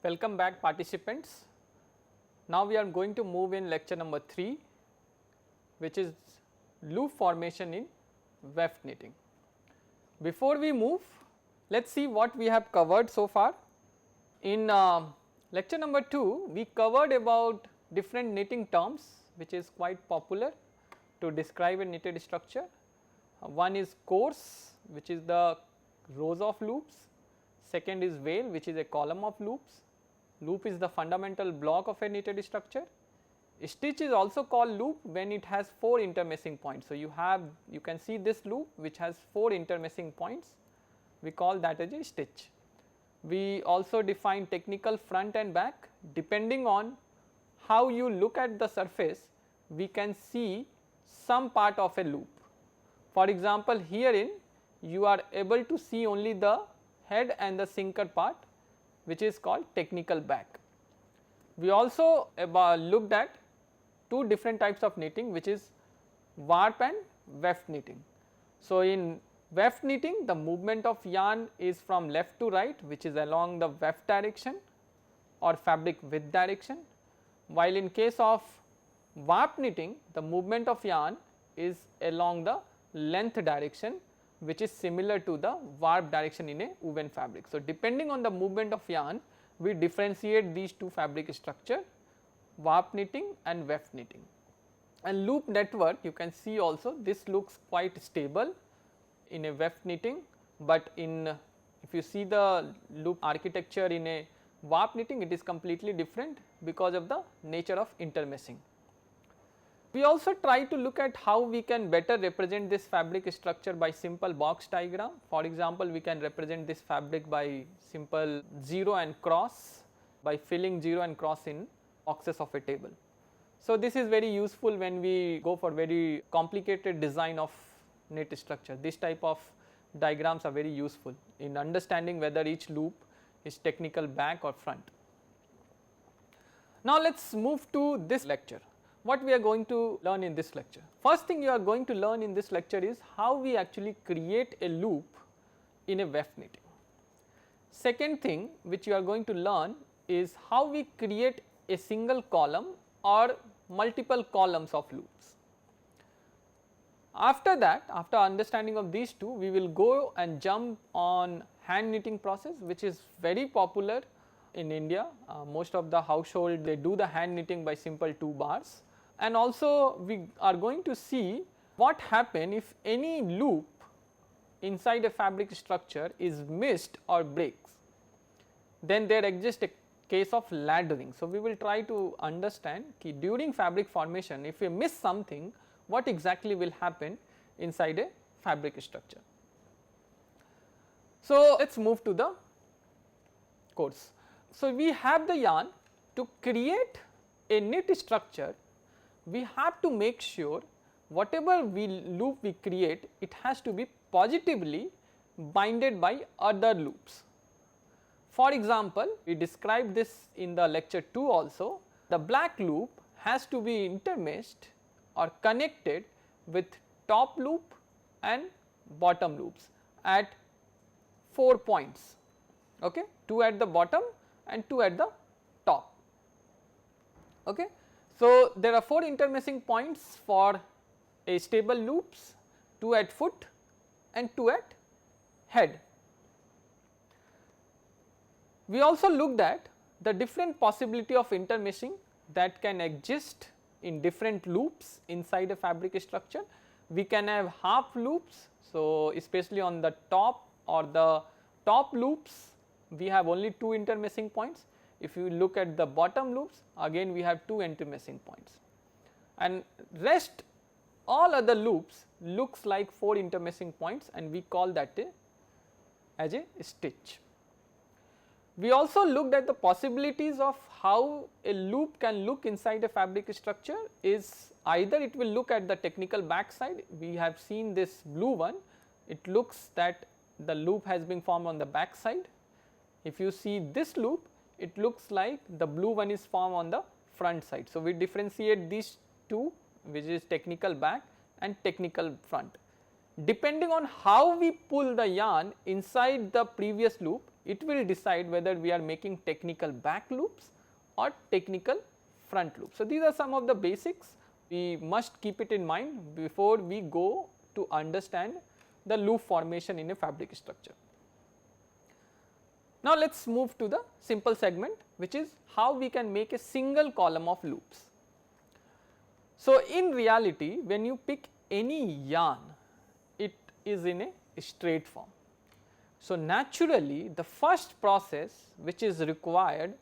Welcome back participants. Now we are going to move in lecture number 3, which is loop formation in weft knitting. Before we move, let us see what we have covered so far. In lecture number 2, we covered about different knitting terms which is quite popular to describe a knitted structure. One is course, which is the rows of loops. Second is veil, which is a column of loops. Loop is the fundamental block of a knitted structure. Stitch is also called loop when it has 4 intermeshing points. So, you can see this loop which has 4 intermeshing points, we call that as a stitch. We also define technical front and back. Depending on how you look at the surface, we can see some part of a loop. For example, herein you are able to see only the head and the sinker part, which is called technical back. We also looked at 2 different types of knitting, which is warp and weft knitting. So, in weft knitting, the movement of yarn is from left to right, which is along the weft direction or fabric width direction, while in case of warp knitting, the movement of yarn is along the length direction, which is similar to the warp direction in a woven fabric. So, depending on the movement of yarn, we differentiate these 2 fabric structure, warp knitting and weft knitting. And loop network, you can see also this looks quite stable in a weft knitting, but if you see the loop architecture in a warp knitting, it is completely different because of the nature of intermeshing. We also try to look at how we can better represent this fabric structure by simple box diagram. For example, we can represent this fabric by simple 0 and cross, by filling 0 and cross in boxes of a table. So, this is very useful when we go for very complicated design of knit structure. This type of diagrams are very useful in understanding whether each loop is technical back or front. Now, let us move to this lecture. What we are going to learn in this lecture? First thing you are going to learn in this lecture is how we actually create a loop in a weft knitting. Second thing which you are going to learn is how we create a single column or multiple columns of loops. After that, after understanding of these 2, we will go and jump on hand knitting process, which is very popular in India. Most of the household, they do the hand knitting by simple 2 bars. And also we are going to see what happen if any loop inside a fabric structure is missed or breaks, then there exists a case of laddering. So, we will try to understand during fabric formation, if we miss something, what exactly will happen inside a fabric structure. So, let us move to the course. So, we have the yarn. To create a knit structure, we have to make sure whatever loop we create, it has to be positively binded by other loops. For example, we described this in the lecture 2 also. The black loop has to be intermeshed or connected with top loop and bottom loops at 4 points, okay, 2 at the bottom and 2 at the top. Okay. So, there are 4 intermeshing points for a stable loops, 2 at foot and 2 at head. We also looked at the different possibility of intermeshing that can exist in different loops inside a fabric structure. We can have half loops. So, especially on the top or the top loops, we have only 2 intermeshing points. If you look at the bottom loops, again we have 2 intermeshing points, and rest all other loops looks like 4 intermeshing points, and we call that as a stitch. We also looked at the possibilities of how a loop can look inside a fabric structure. Is either it will look at the technical back side. We have seen this blue one, it looks that the loop has been formed on the back side. If you see this loop, it looks like the blue one is formed on the front side. So, we differentiate these 2, which is technical back and technical front. depending on how we pull the yarn inside the previous loop, it will decide whether we are making technical back loops or technical front loops. So, these are some of the basics we must keep it in mind before we go to understand the loop formation in a fabric structure. Now, let us move to the simple segment, which is how we can make a single column of loops. So, in reality, when you pick any yarn, it is in a straight form. So, naturally the first process which is required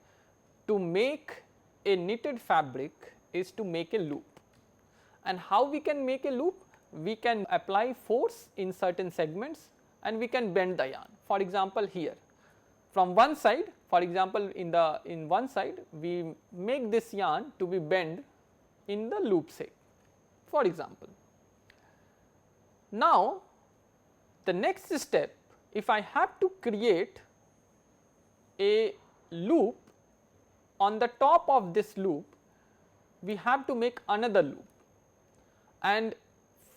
to make a knitted fabric is to make a loop. And how we can make a loop? We can apply force in certain segments and we can bend the yarn. For example, here from one side, for example, in one side we make this yarn to be bent in the loop, say, for example. Now, the next step, if I have to create a loop, on the top of this loop we have to make another loop, and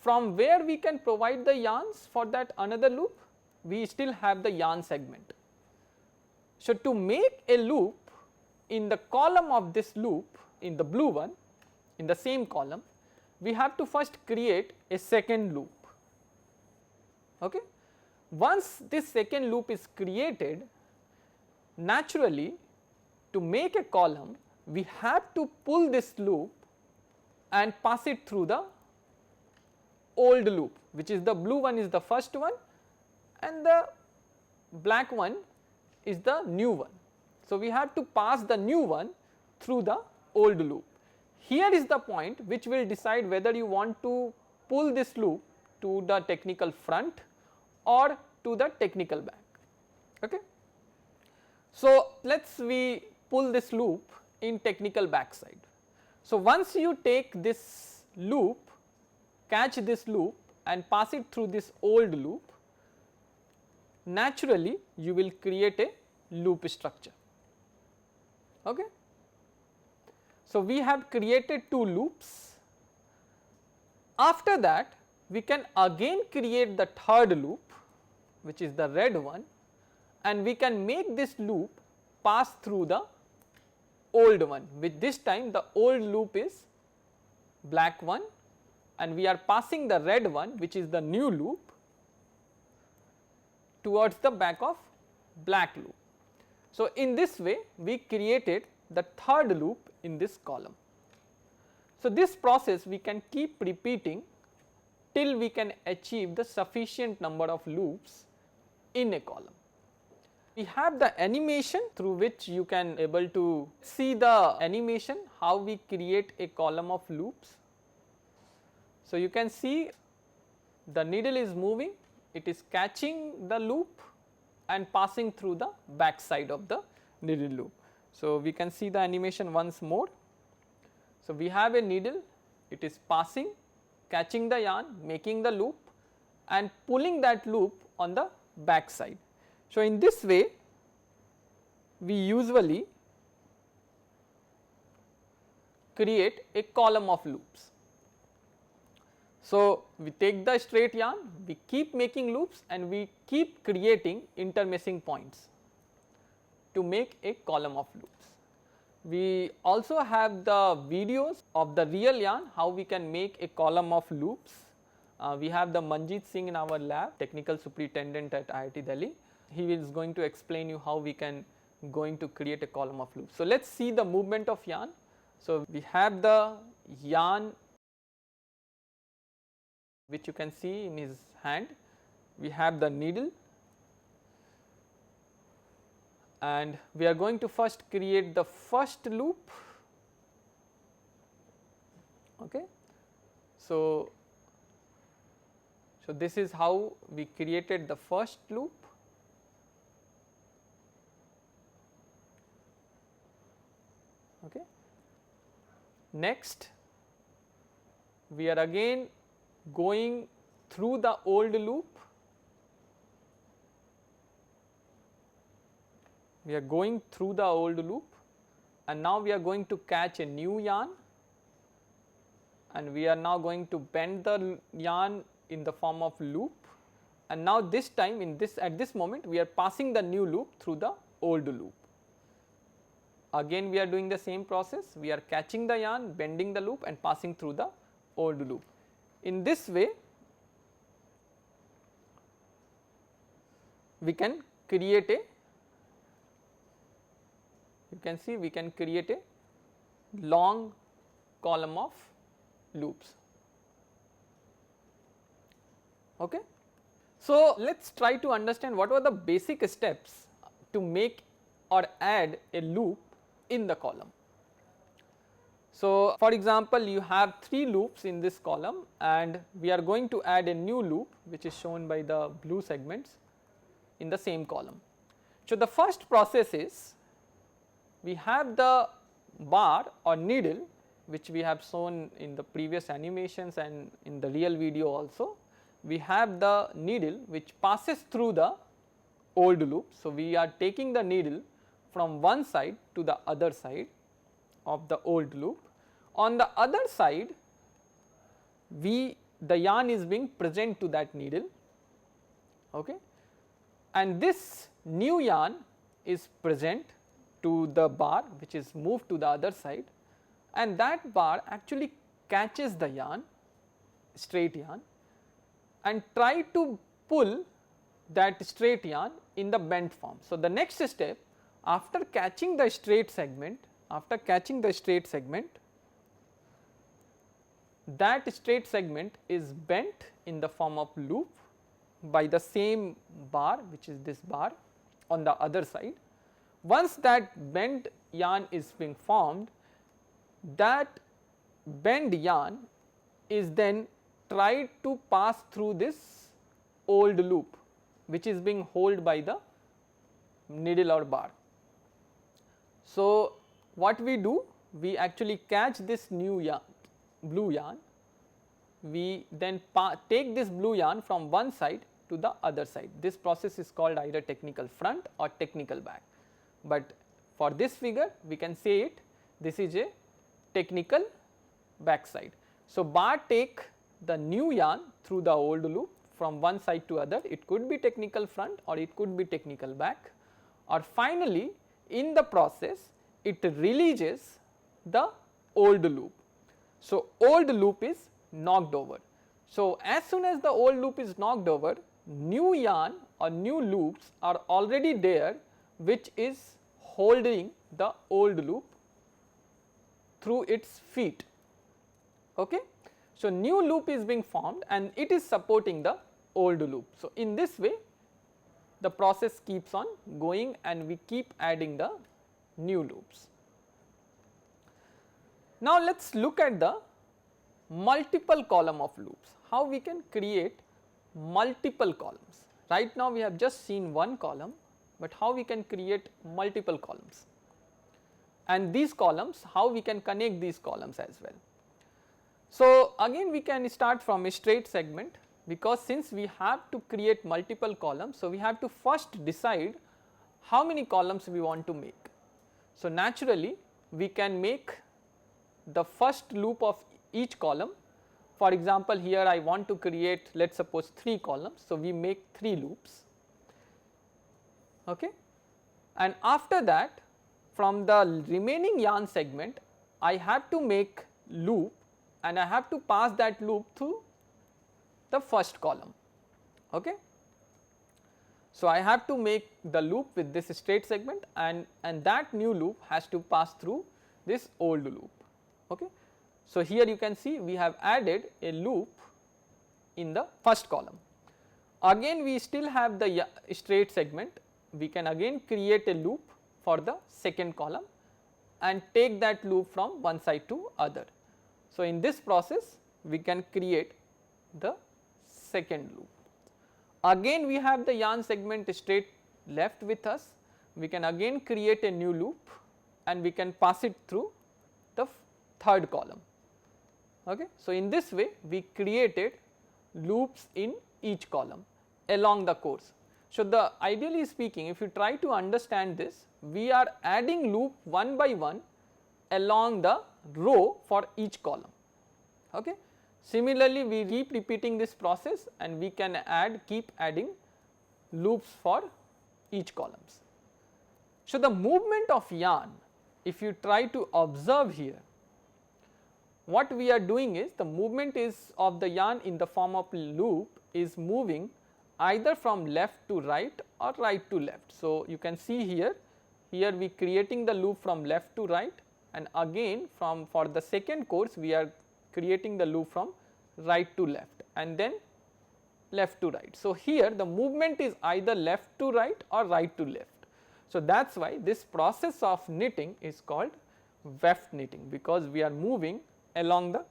from where we can provide the yarns for that another loop, we still have the yarn segment. So, to make a loop in the column of this loop, in the blue one, in the same column, we have to first create a second loop. Okay. Once this second loop is created, naturally to make a column we have to pull this loop and pass it through the old loop, which is the blue one is the first one and the black one is the new one. So, we have to pass the new one through the old loop. Here is the point which will decide whether you want to pull this loop to the technical front or to the technical back. Okay. So, let us we pull this loop in technical back side. So, once you take this loop, catch this loop and pass it through this old loop, naturally you will create a loop structure. Okay. So, we have created two loops. After that we can again create the third loop, which is the red one, and we can make this loop pass through the old one, which this time the old loop is black one and we are passing the red one, which is the new loop, towards the back of black loop. So, in this way we created the third loop in this column. So, this process we can keep repeating till we can achieve the sufficient number of loops in a column. We have the animation through which you can able to see the animation how we create a column of loops. So, you can see the needle is moving, it is catching the loop and passing through the back side of the needle loop. So, we can see the animation once more. So, we have a needle, it is passing, catching the yarn, making the loop and pulling that loop on the back side. So, in this way we usually create a column of loops. So, we take the straight yarn, we keep making loops and we keep creating intermixing points to make a column of loops. We also have the videos of the real yarn how we can make a column of loops. We have the Manjeet Singh in our lab, technical superintendent at IIT Delhi. He is going to explain you how we can going to create a column of loops. So, let us see the movement of yarn. So, we have the yarn which you can see in his hand, we have the needle and we are going to first create the first loop. Okay. So, this is how we created the first loop. Okay. Next, we are again going through the old loop. We are going through the old loop and now we are going to catch a new yarn and we are now going to bend the yarn in the form of loop, and now this time at this moment we are passing the new loop through the old loop. Again we are doing the same process, we are catching the yarn, bending the loop and passing through the old loop. In this way we can create a, you can see we can create a long column of loops. Okay. So, let us try to understand what were the basic steps to make or add a loop in the column. So, for example, you have 3 loops in this column and we are going to add a new loop which is shown by the blue segments in the same column. So, the first process is we have the bar or needle which we have shown in the previous animations and in the real video also. We have the needle which passes through the old loop. So, we are taking the needle from one side to the other side of the old loop. On the other side the yarn is being present to that needle, okay, and this new yarn is present to the bar which is moved to the other side, and that bar actually catches the yarn, straight yarn, and try to pull that straight yarn in the bent form. So, the next step after catching the straight segment, that straight segment is bent in the form of loop by the same bar which is this bar on the other side. Once that bent yarn is being formed, that bent yarn is then tried to pass through this old loop which is being held by the needle or bar. So, what we do, we actually catch this new yarn, blue yarn, we then take this blue yarn from one side to the other side. This process is called either technical front or technical back, but for this figure we can say it, this is a technical back side. So, bar take the new yarn through the old loop from one side to other, it could be technical front or it could be technical back, or finally in the process it releases the old loop. So, old loop is knocked over. So, as soon as the old loop is knocked over, new yarn or new loops are already there which is holding the old loop through its feet. Okay. So, new loop is being formed and it is supporting the old loop. So, in this way the process keeps on going and we keep adding the new loops. Now, let us look at the multiple column of loops, how we can create multiple columns. Right now we have just seen one column, but how we can create multiple columns, and these columns, how we can connect these columns as well. So, again we can start from a straight segment, because since we have to create multiple columns, so we have to first decide how many columns we want to make. So, naturally we can make the first loop of each column. For example, here I want to create, let us suppose 3 columns. So, we make 3 loops, okay, and after that from the remaining yarn segment I have to make loop and I have to pass that loop through the first column. Okay. So, I have to make the loop with this straight segment and that new loop has to pass through this old loop. Okay. So, here you can see we have added a loop in the first column. Again we still have the straight segment, we can again create a loop for the second column and take that loop from one side to other. So, in this process we can create the second loop. Again we have the yarn segment straight left with us, we can again create a new loop and we can pass it through the third column. Okay. So, in this way we created loops in each column along the course. So, the ideally speaking, if you try to understand this, we are adding loop one by one along the row for each column. Okay. Similarly, we keep repeating this process and we can keep adding loops for each columns. So, the movement of yarn, if you try to observe here, what we are doing is the movement is of the yarn in the form of loop is moving either from left to right or right to left. So, you can see here we creating the loop from left to right, and again for the second course we are creating the loop from right to left and then left to right. So, here the movement is either left to right or right to left. So, that is why this process of knitting is called weft knitting, because we are moving along the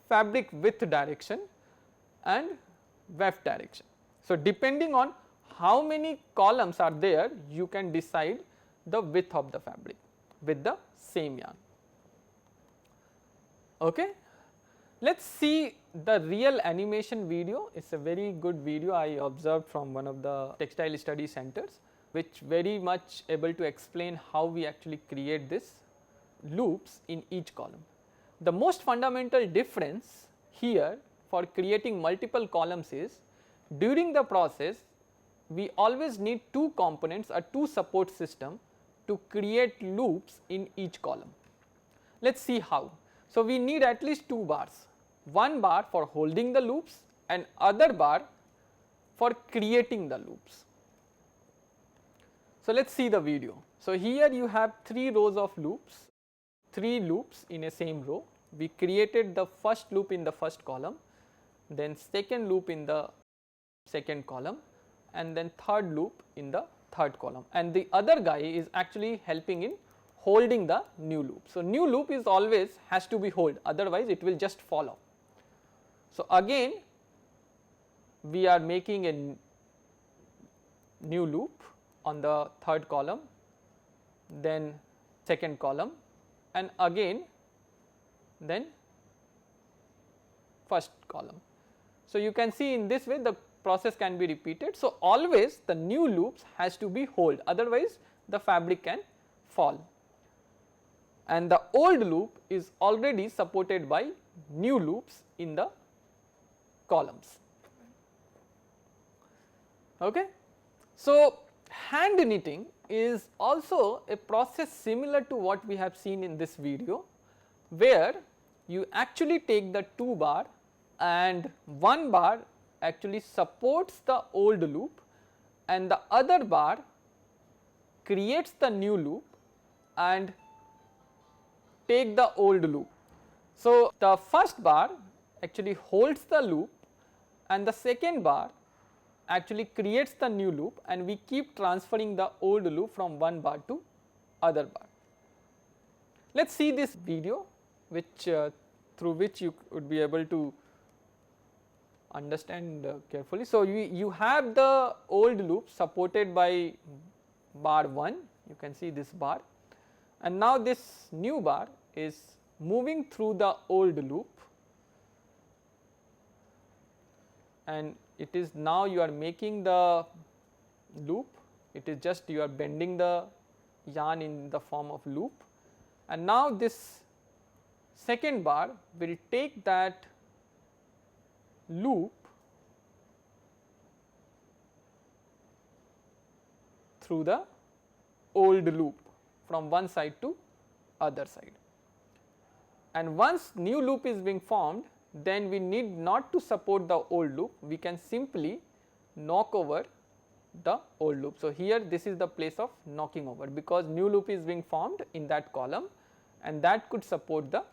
fabric width direction and weft direction. So, depending on how many columns are there, you can decide the width of the fabric with the same yarn. Okay. Let us see the real animation video. It is a very good video I observed from one of the textile study centers, which very much able to explain how we actually create this loops in each column. The most fundamental difference here for creating multiple columns is, during the process we always need two components or two support system to create loops in each column. Let us see how. So, we need at least two bars, one bar for holding the loops and other bar for creating the loops. So, let us see the video. So, here you have 3 rows of loops, 3 loops in a same row. We created the first loop in the first column, then second loop in the second column, and then third loop in the third column, and the other guy is actually helping in holding the new loop. So, new loop is always has to be held, otherwise it will just fall off. So, again we are making a new loop on the third column, then second column, and again then first column. So, you can see in this way the process can be repeated. So, always the new loops has to be held, otherwise the fabric can fall, and the old loop is already supported by new loops in the columns. Okay. So, hand knitting is also a process similar to what we have seen in this video, where you actually take the 2 bar and 1 bar actually supports the old loop and the other bar creates the new loop and take the old loop. So, the first bar actually holds the loop and the second bar actually creates the new loop, and we keep transferring the old loop from one bar to other bar. Let us see this video, which through which you would be able to understand carefully. So, you have the old loop supported by bar 1, you can see this bar, and now this new bar is moving through the old loop, and it is now you are making the loop, it is just you are bending the yarn in the form of loop, and now this second bar will take that loop through the old loop from one side to other side, and once new loop is being formed, then we need not to support the old loop, we can simply knock over the old loop. So, here this is the place of knocking over, because new loop is being formed in that column and that could support the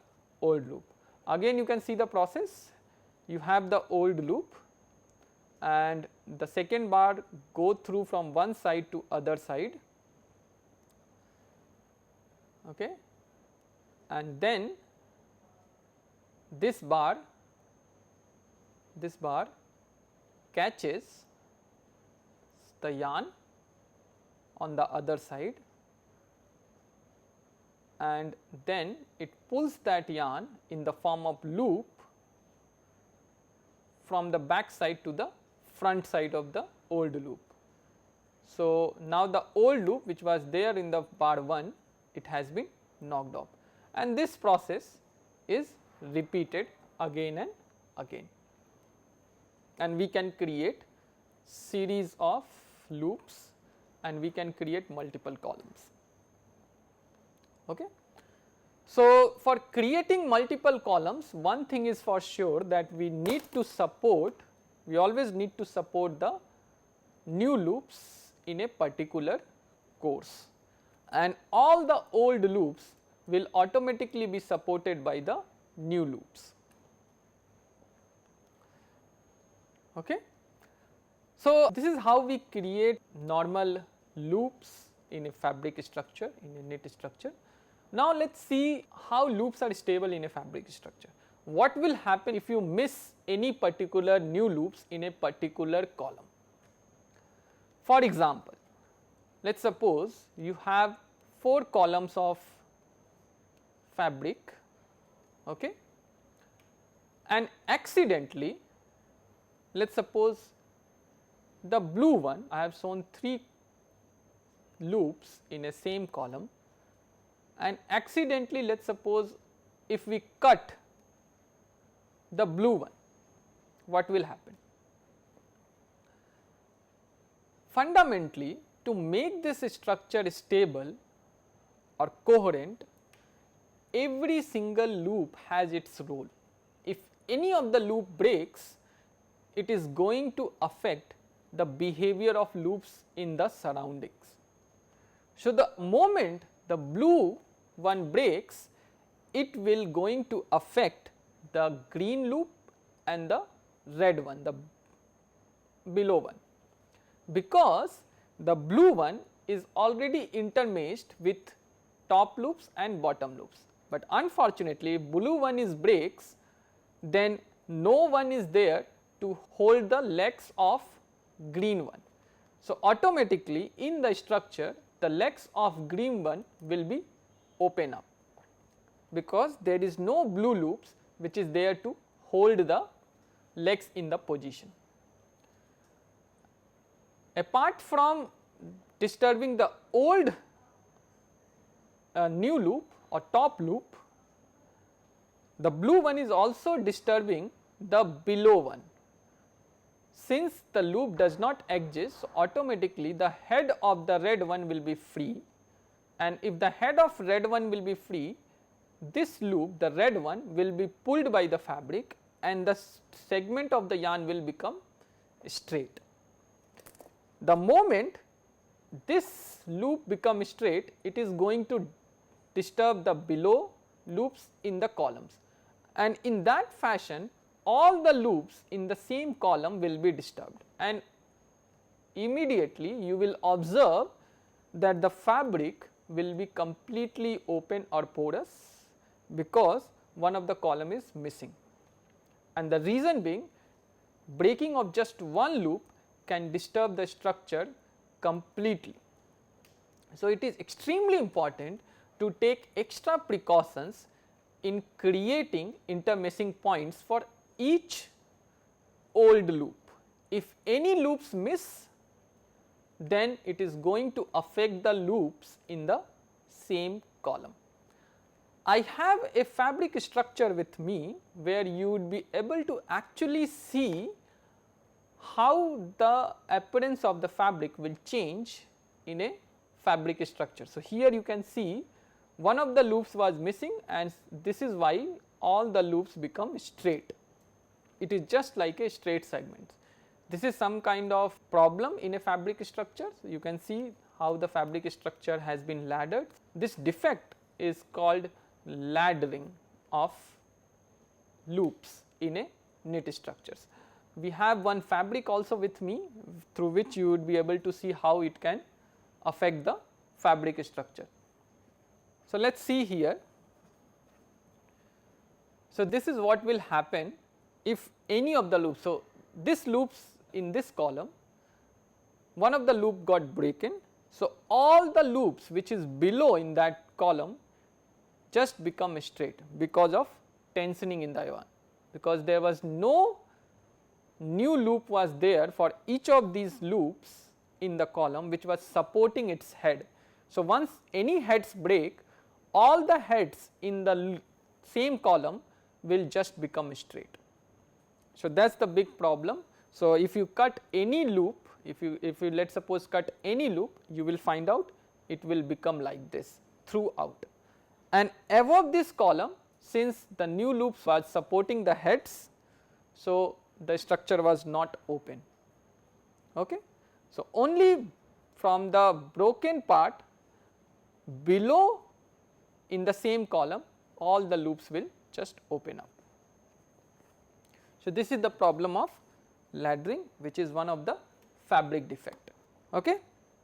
old loop. Again you can see the process, you have the old loop and the second bar go through from one side to other side, okay, and then this bar catches the yarn on the other side, and then it pulls that yarn in the form of loop from the back side to the front side of the old loop. So, now the old loop which was there in the bar 1, it has been knocked off, and this process is repeated again and again, and we can create series of loops and we can create multiple columns. Okay. So, for creating multiple columns, one thing is for sure that we always need to support the new loops in a particular course, and all the old loops will automatically be supported by the new loops. Okay. So, this is how we create normal loops in a fabric structure, in a knit structure. Now, let us see how loops are stable in a fabric structure. What will happen if you miss any particular new loops in a particular column? For example, let us suppose you have 4 columns of fabric, okay, and accidentally, let us suppose the blue one, I have shown 3 loops in a same column, and accidentally let us suppose if we cut the blue one, what will happen? Fundamentally, to make this structure stable or coherent, every single loop has its role. If any of the loop breaks, it is going to affect the behavior of loops in the surroundings. So, the moment the blue one breaks, it will going to affect the green loop and the red one, the below one, because the blue one is already intermeshed with top loops and bottom loops. But unfortunately, if blue one is breaks, then no one is there to hold the legs of green one. So, automatically in the structure, the legs of green one will be open up, because there is no blue loops which is there to hold the legs in the position. Apart from disturbing the old new loop or top loop, the blue one is also disturbing the below one. Since the loop does not exist, so automatically the head of the red one will be free, and if the head of red one will be free, this loop, the red one, will be pulled by the fabric and the segment of the yarn will become straight. The moment this loop becomes straight, it is going to disturb the below loops in the columns, and in that fashion all the loops in the same column will be disturbed, and immediately you will observe that the fabric will be completely open or porous, because one of the column is missing, and the reason being, breaking of just one loop can disturb the structure completely. So, it is extremely important to take extra precautions in creating intermeshing points for each old loop. If any loops miss, then it is going to affect the loops in the same column. I have a fabric structure with me where you would be able to actually see how the appearance of the fabric will change in a fabric structure. So, here you can see one of the loops was missing, and this is why all the loops become straight. It is just like a straight segment. This is some kind of problem in a fabric structure. So, you can see how the fabric structure has been laddered. This defect is called laddering of loops in a knit structures. We have one fabric also with me, through which you would be able to see how it can affect the fabric structure. So, let us see here. So, this is what will happen if any of the loops. So, this loops in this column, one of the loop got broken. So, all the loops which is below in that column just become straight because of tensioning in the yarn, because there was no new loop was there for each of these loops in the column which was supporting its head. So, once any heads break, all the heads in the same column will just become straight. So, that is the big problem. So, if you cut any loop, if you let us suppose cut any loop, you will find out it will become like this throughout. And above this column, since the new loops was supporting the heads, so the structure was not open. Okay. So, only from the broken part below in the same column, all the loops will just open up. So, this is the problem of laddering, which is one of the fabric defect. Okay.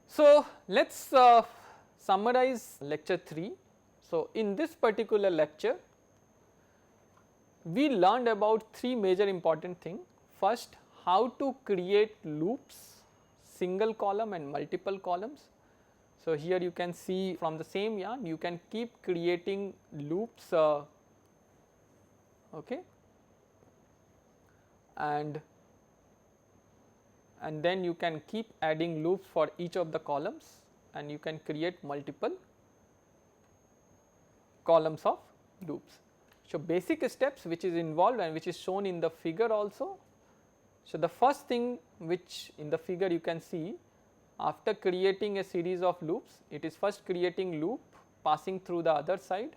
So, let us summarize lecture 3. So, in this particular lecture, we learned about 3 major important things. First, how to create loops, single column and multiple columns. So, here you can see from the same yarn you can keep creating loops, okay, and then you can keep adding loops for each of the columns, and you can create multiple columns of loops. So, basic steps which is involved and which is shown in the figure also. So, the first thing which in the figure you can see, after creating a series of loops, it is first creating loop, passing through the other side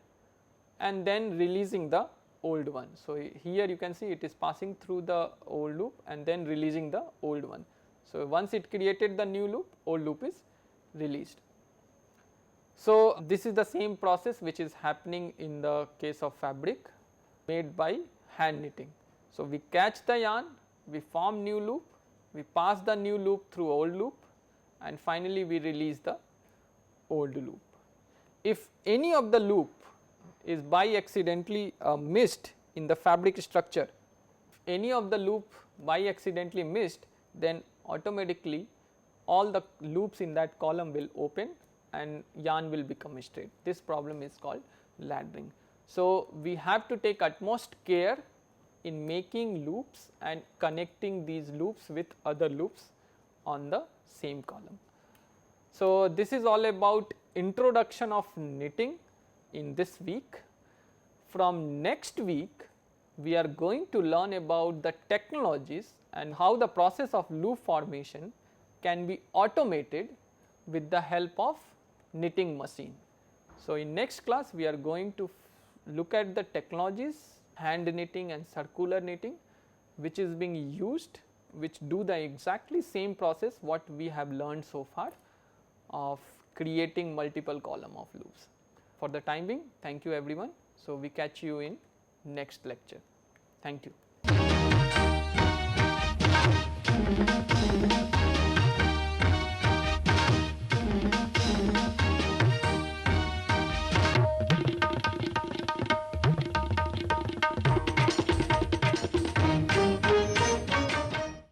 and then releasing the old one. So, here you can see it is passing through the old loop and then releasing the old one. So, once it created the new loop, old loop is released. So, this is the same process which is happening in the case of fabric made by hand knitting. So, we catch the yarn, we form new loop, we pass the new loop through old loop, and finally we release the old loop. If any of the loop is by accidentally missed in the fabric structure, if any of the loop by accidentally missed, then automatically all the loops in that column will open and yarn will become straight. This problem is called laddering. So, we have to take utmost care in making loops and connecting these loops with other loops on the same column. So, this is all about introduction of knitting in this week. From next week, we are going to learn about the technologies and how the process of loop formation can be automated with the help of knitting machine. So, in next class we are going to look at the technologies, hand knitting and circular knitting, which is being used, which do the exactly same process what we have learned so far of creating multiple column of loops. For the time being, thank you everyone. So, we catch you in next lecture. Thank you.